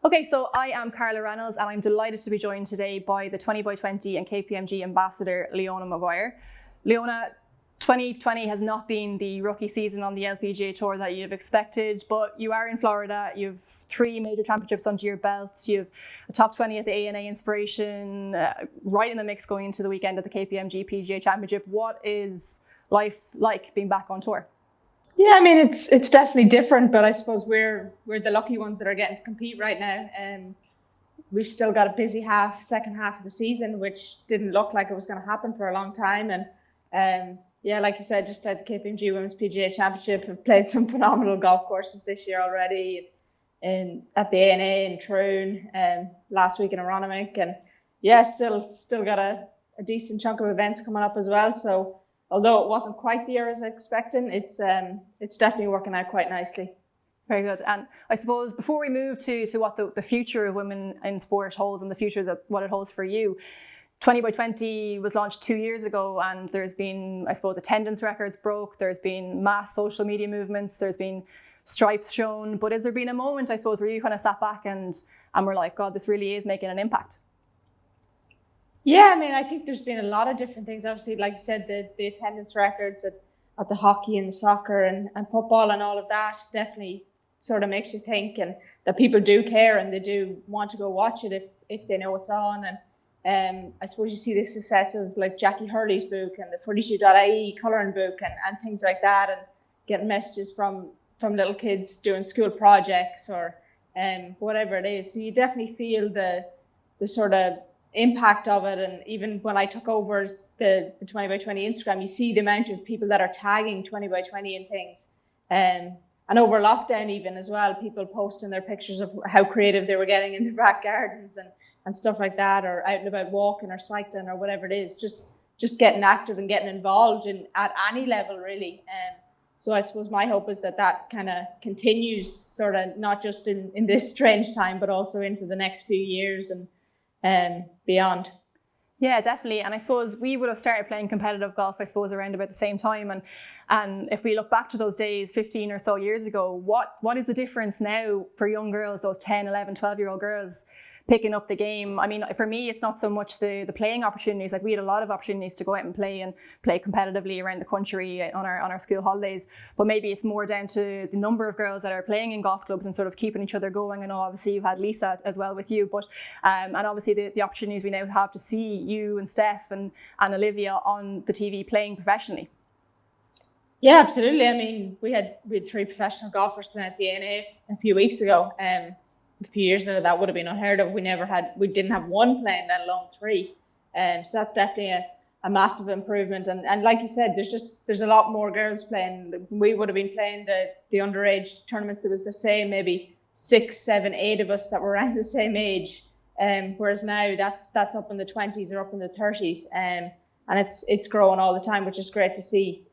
Okay, so I am Carla Reynolds and I'm delighted to be joined today by the 20x20 and KPMG Ambassador Leona Maguire. Leona, 2020 has not been the rookie season on the LPGA Tour that you've expected, but you are in Florida, you've 3 major championships under your belt, you've a top 20 at the ANA Inspiration, right in the mix going into the weekend at the KPMG PGA Championship. What is life like being back on tour? Yeah, I mean it's definitely different, but I suppose we're the lucky ones that are getting to compete right now. We've still got a busy second half of the season, which didn't look like it was going to happen for a long time. And yeah, like you said, just played the KPMG Women's PGA Championship. Have played some phenomenal golf courses this year already, at the ANA in Troon, last week in Aronimink, and yeah, still got a decent chunk of events coming up as well. So, although it wasn't quite the year as expecting, it's definitely working out quite nicely. Very good. And I suppose before we move to what the future of women in sport holds and the future what it holds for you, 20x20 was launched 2 years ago, and there's been, I suppose, attendance records broke, there's been mass social media movements, there's been stripes shown, but has there been a moment, I suppose, where you kind of sat back and were like, God, this really is making an impact? Yeah, I mean, I think there's been a lot of different things. Obviously, like you said, the attendance records at the hockey and soccer and football and all of that definitely sort of makes you think, and that people do care and they do want to go watch it if they know it's on. And I suppose you see the success of like Jackie Hurley's book and the 42.ie colouring book and things like that, and getting messages from little kids doing school projects or whatever it is. So you definitely feel the sort of impact of it. And even when I took over the 20x20 Instagram, you see the amount of people that are tagging 20x20 and things. And over lockdown even as well, people posting their pictures of how creative they were getting in their back gardens and stuff like that, or out and about walking or cycling or whatever it is, just getting active and getting involved at any level really. So I suppose my hope is that kind of continues, sort of not just in this strange time, but also into the next few years and beyond. Yeah, definitely. And I suppose we would have started playing competitive golf, I suppose, around about the same time. And if we look back to those days 15 or so years ago, what is the difference now for young girls, those 10, 11, 12-year-old girls picking up the game? I mean, for me, it's not so much the playing opportunities. Like, we had a lot of opportunities to go out and play competitively around the country on our school holidays, but maybe it's more down to the number of girls that are playing in golf clubs and sort of keeping each other going. I know obviously you had Lisa as well with you, but and obviously the opportunities we now have to see you and Steph and Olivia on the TV playing professionally. Yeah, absolutely. I mean, we had 3 professional golfers playing at the ANA a few weeks ago. A few years ago, that would have been unheard of. We didn't have one playing, let alone 3. So that's definitely a massive improvement. And like you said, there's a lot more girls playing. We would have been playing the underage tournaments. There was the same, maybe 6, 7, 8 of us that were around the same age. Whereas now that's up in the 20s or up in the 30s. And it's growing all the time, which is great to see.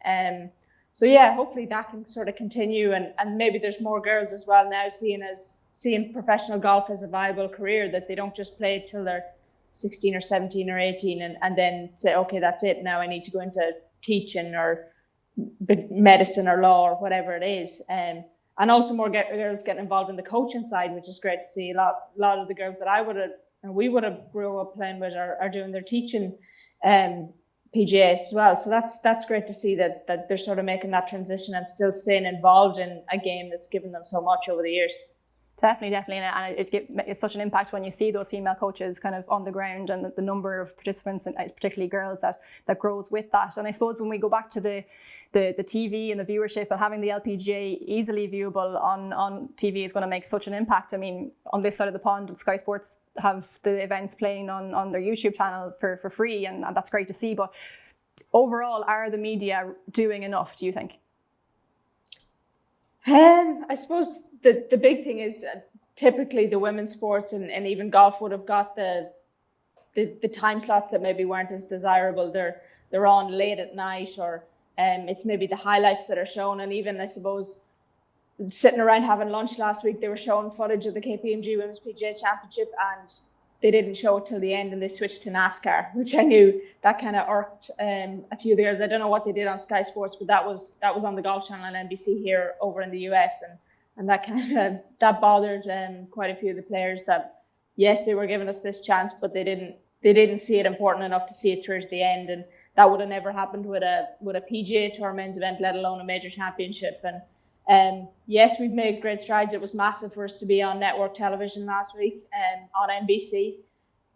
So yeah, hopefully that can sort of continue, and maybe there's more girls as well now seeing professional golf as a viable career, that they don't just play till they're 16 or 17 or 18 and then say, okay, that's it, now I need to go into teaching or medicine or law or whatever it is. And also more girls getting involved in the coaching side, which is great to see. A lot of the girls that we would have grew up playing with are doing their teaching PGAs as well. So that's great to see that they're sort of making that transition and still staying involved in a game that's given them so much over the years. Definitely. And it's such an impact when you see those female coaches kind of on the ground, and the number of participants, and particularly girls, that grows with that. And I suppose when we go back to the TV and the viewership, and having the LPGA easily viewable on TV is going to make such an impact. I mean, on this side of the pond, Sky Sports have the events playing on their YouTube channel for free, and that's great to see. But overall, are the media doing enough, do you think? I suppose the big thing is typically the women's sports and even golf would have got the time slots that maybe weren't as desirable. They're on late at night, or it's maybe the highlights that are shown. And even, I suppose, sitting around having lunch last week, they were showing footage of the KPMG Women's PGA Championship, and they didn't show it till the end, and they switched to NASCAR, which I knew that kind of irked a few of the girls. I don't know what they did on Sky Sports, but that was on the Golf Channel and NBC here over in the US, And that bothered quite a few of the players that, yes, they were giving us this chance, but they didn't see it important enough to see it through to the end. And that would have never happened with a PGA Tour men's event, let alone a major championship. And yes, we've made great strides. It was massive for us to be on network television last week on NBC.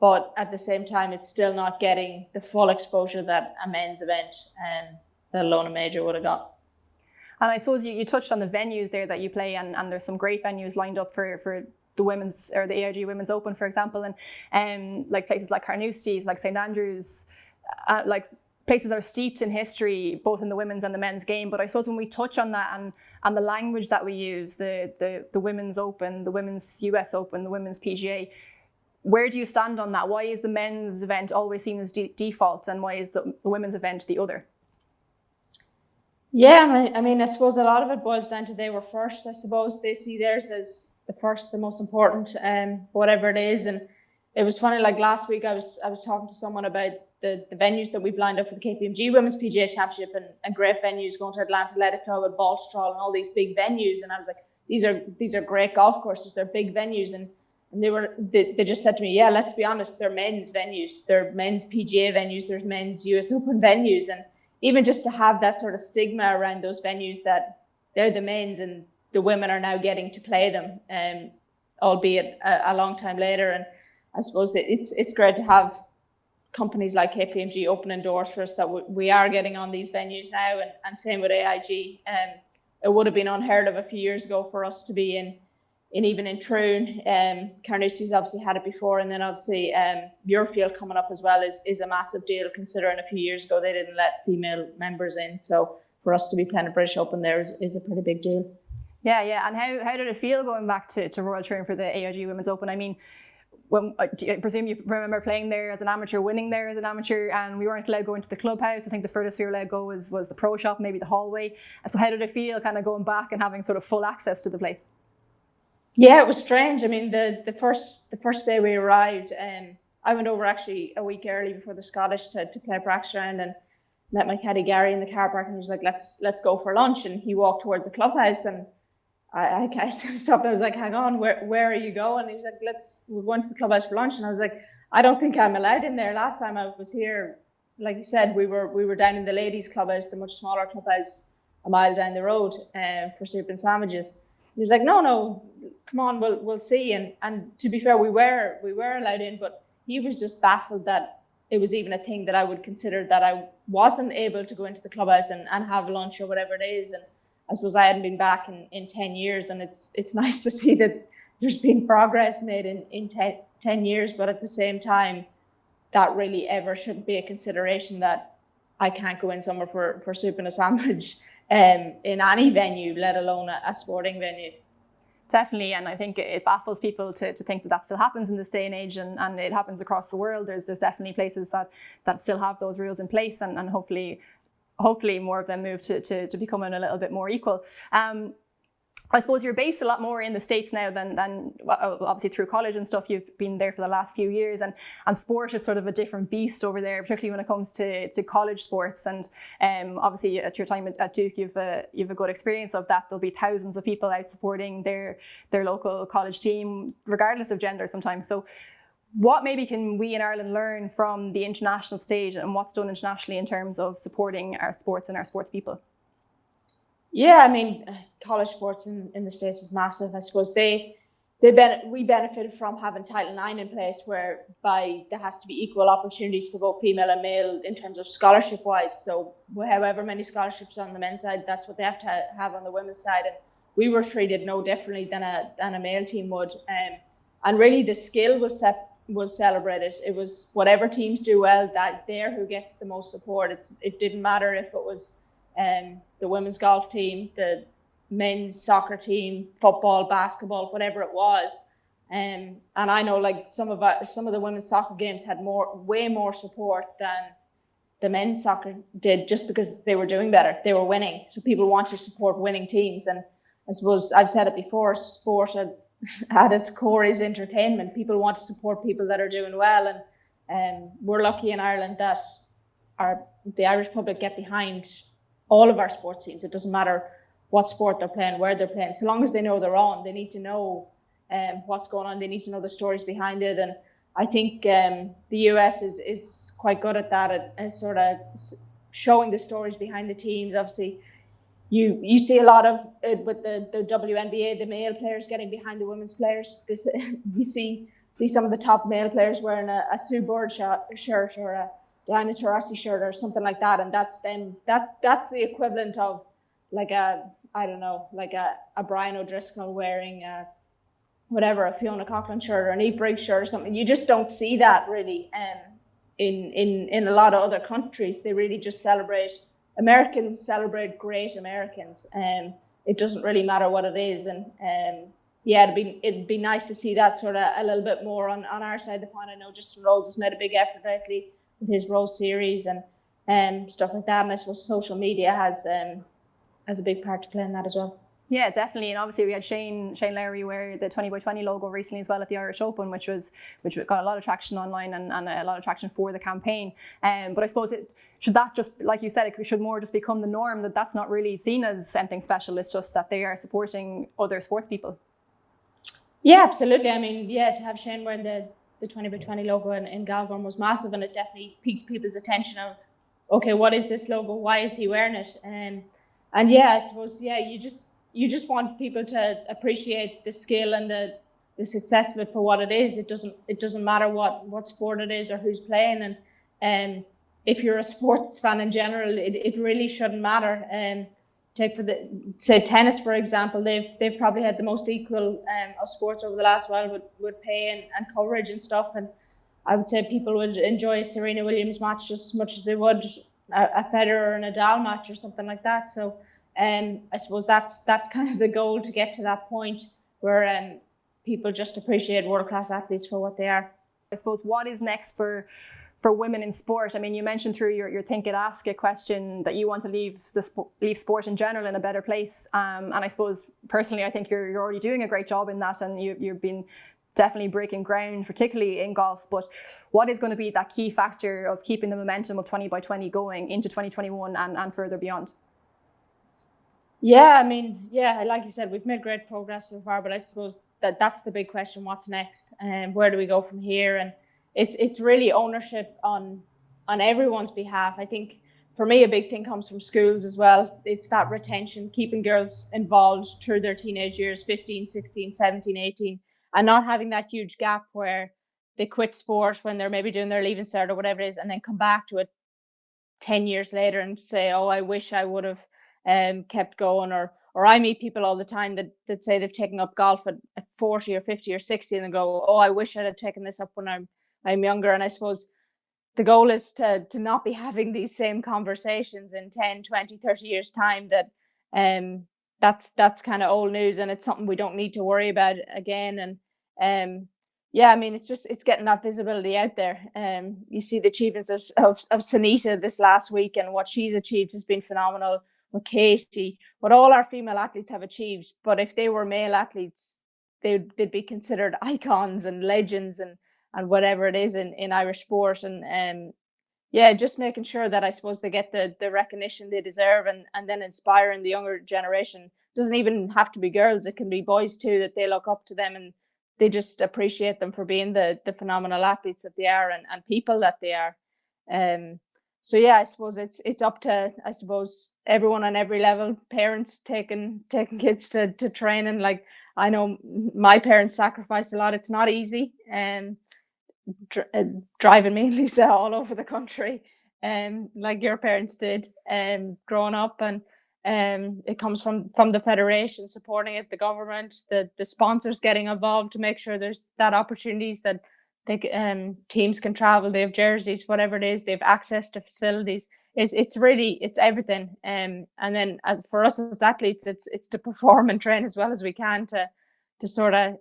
But at the same time, it's still not getting the full exposure that a men's event, let alone a major, would have got. And I suppose you touched on the venues there that you play, and there's some great venues lined up for the women's, or the AIG Women's Open, for example, and like places like Carnoustie, like St Andrews, like places that are steeped in history, both in the women's and the men's game. But I suppose when we touch on that and the language that we use, the Women's Open, the Women's US Open, the Women's PGA, where do you stand on that? Why is the men's event always seen as default, and why is the women's event the other? Yeah, I mean, I suppose a lot of it boils down to they were first. I suppose they see theirs as the first, the most important, whatever it is. And it was funny, like last week I was talking to someone about the venues that we've lined up for the KPMG Women's PGA Championship, and great venues, going to Atlanta Athletic Club and Balstrall and all these big venues. And I was like, these are great golf courses, they're big venues. And they just said to me, yeah, let's be honest, they're men's venues, they're men's PGA venues, there's men's US Open venues. And even just to have that sort of stigma around those venues that they're the men's and the women are now getting to play them, albeit a long time later. And I suppose it's great to have companies like KPMG opening doors for us, that we are getting on these venues now, and same with AIG. It would have been unheard of a few years ago for us to be in even in Troon. Carnoustie's obviously had it before, and then obviously Muirfield coming up as well is a massive deal, considering a few years ago they didn't let female members in. So for us to be playing a British Open there is a pretty big deal. Yeah. And how did it feel going back to Royal Troon for the AIG Women's Open? I mean, I presume you remember playing there as an amateur, winning there as an amateur, and we weren't allowed to go into the clubhouse. I think the furthest we were allowed to go was the pro shop, maybe the hallway. So how did it feel kind of going back and having sort of full access to the place? Yeah, it was strange. I mean, the first day we arrived, I went over actually a week early before the Scottish to play a practice round, and met my caddy Gary in the car park, and he was like, let's go for lunch. And he walked towards the clubhouse, and I stopped. I was like, hang on, where are you going? And he was like, we're going to the clubhouse for lunch. And I was like, I don't think I'm allowed in there. Last time I was here, like you said, we were down in the ladies' clubhouse, the much smaller clubhouse a mile down the road, for soup and sandwiches. He was like, no, come on, we'll see. And to be fair, we were allowed in, but he was just baffled that it was even a thing that I would consider, that I wasn't able to go into the clubhouse and have lunch or whatever it is. And I suppose I hadn't been back in 10 years, and it's nice to see that there's been progress made in 10 years, but at the same time, that really ever shouldn't be a consideration, that I can't go in somewhere for soup and a sandwich in any venue, let alone a sporting venue. Definitely, and I think it baffles people to think that still happens in this day and age, and it happens across the world. There's definitely places that still have those rules in place, and hopefully more of them move to becoming a little bit more equal. I suppose you're based a lot more in the States now than obviously through college and stuff. You've been there for the last few years, and sport is sort of a different beast over there, particularly when it comes to college sports. And obviously at your time at Duke, you've a good experience of that. There'll be thousands of people out supporting their local college team, regardless of gender sometimes. So what maybe can we in Ireland learn from the international stage, and what's done internationally in terms of supporting our sports and our sports people? Yeah, I mean, college sports in the States is massive. I suppose we benefited from having Title IX in place, whereby there has to be equal opportunities for both female and male in terms of scholarship wise. So however many scholarships on the men's side, that's what they have to have on the women's side. And we were treated no differently than a male team would. And really the skill was celebrated. It was whatever teams do well, that there who gets the most support. It didn't matter if it was the women's golf team, the men's soccer team, football, basketball, whatever it was. And I know like some of the women's soccer games had way more support than the men's soccer did, just because they were doing better. They were winning. So people want to support winning teams. And I suppose I've said it before, sport at its core is entertainment. People want to support people that are doing well. And we're lucky in Ireland that the Irish public get behind all of our sports teams. It doesn't matter what sport they're playing, where they're playing. So long as they know they're on, they need to know what's going on. They need to know the stories behind it. And I think the US is quite good at that, at sort of showing the stories behind the teams. Obviously, you see a lot of it with the WNBA, the male players getting behind the women's players. You see some of the top male players wearing a Sue Bird shirt or a Diana Taurasi shirt or something like that, and that's the equivalent of like a Brian O'Driscoll wearing a Fiona Coughlin shirt or an Eve Briggs shirt or something. You just don't see that really in a lot of other countries. They really just Americans celebrate great Americans. It doesn't really matter what it is. And it'd be nice to see that sort of a little bit more on our side of the pond. I know Justin Rose has made a big effort lately with his Rose series and stuff like that. And I suppose social media has a big part to play in that as well. Yeah, definitely. And obviously we had Shane Lowry wear the 20x20 logo recently as well at the Irish Open, which got a lot of traction online and a lot of traction for the campaign. But I suppose should that just, like you said, it should more just become the norm, that's not really seen as something special. It's just that they are supporting other sports people. Yeah, absolutely. I mean, to have Shane wearing the 20x20 logo in Galgorm was massive, and it definitely piqued people's attention of, okay, what is this logo? Why is he wearing it? And I suppose, you just want people to appreciate the skill and the success of it for what it is. It doesn't matter what sport it is or who's playing. And if you're a sports fan in general, it really shouldn't matter. Take say tennis, for example, they've probably had the most equal of sports over the last while with pay and coverage and stuff. And I would say people would enjoy a Serena Williams match just as much as they would a Federer or a Nadal match or something like that. So I suppose that's kind of the goal, to get to that point where people just appreciate world-class athletes for what they are. I suppose what is next for women in sport? I mean, you mentioned through your Think It, Ask It question that you want to leave sport in general in a better place. And I suppose personally, I think you're already doing a great job in that, and you've been definitely breaking ground, particularly in golf. But what is going to be that key factor of keeping the momentum of 20x20 going into 2021 and further beyond? Yeah, I mean, like you said, we've made great progress so far, but I suppose that's the big question: what's next, and where do we go from here? And it's really ownership on everyone's behalf. I think for me, a big thing comes from schools as well. It's that retention, keeping girls involved through their teenage years, 15, 16, 17, 18, and not having that huge gap where they quit sport when they're maybe doing their leaving cert or whatever it is, and then come back to it 10 years later and say, oh, I wish I would have kept going. Or I meet people all the time that say they've taken up golf at 40 or 50 or 60 and they go, oh, I wish I'd have taken this up when I'm younger. And I suppose the goal is to not be having these same conversations in 10, 20, 30 years time, that that's kind of old news, and it's something we don't need to worry about again. And I mean, it's getting that visibility out there. You see the achievements of Sunita this last week, and what she's achieved has been phenomenal. With Katie, what all our female athletes have achieved. But if they were male athletes, they'd be considered icons and legends and whatever it is in Irish sport. And just making sure that I suppose they get the recognition they deserve, and then inspiring the younger generation. It doesn't even have to be girls, it can be boys too, that they look up to them and they just appreciate them for being the phenomenal athletes that they are and people that they are. I suppose it's up to, I suppose, everyone on every level, parents taking kids to training. Like, I know my parents sacrificed a lot. It's not easy, and driving me and Lisa all over the country, like your parents did, growing up. And it comes from the federation supporting it, the government, the sponsors getting involved to make sure there's that opportunities that teams can travel. They have jerseys, whatever it is, they have access to facilities. It's everything. And then for us as athletes, it's to perform and train as well as we can to sort of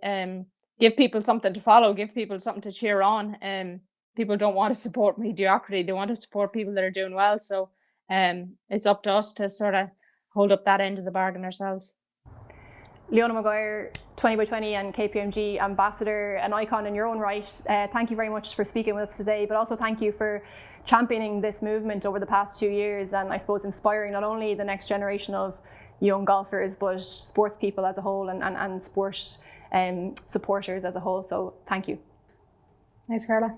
give people something to follow, give people something to cheer on. People don't want to support mediocrity; they want to support people that are doing well. So it's up to us to sort of hold up that end of the bargain ourselves. Leona Maguire, 20x20 and KPMG Ambassador, an icon in your own right. Thank you very much for speaking with us today, but also thank you for championing this movement over the past 2 years, and I suppose inspiring not only the next generation of young golfers, but sports people as a whole, and sport supporters as a whole. So thank you. Thanks, Carla.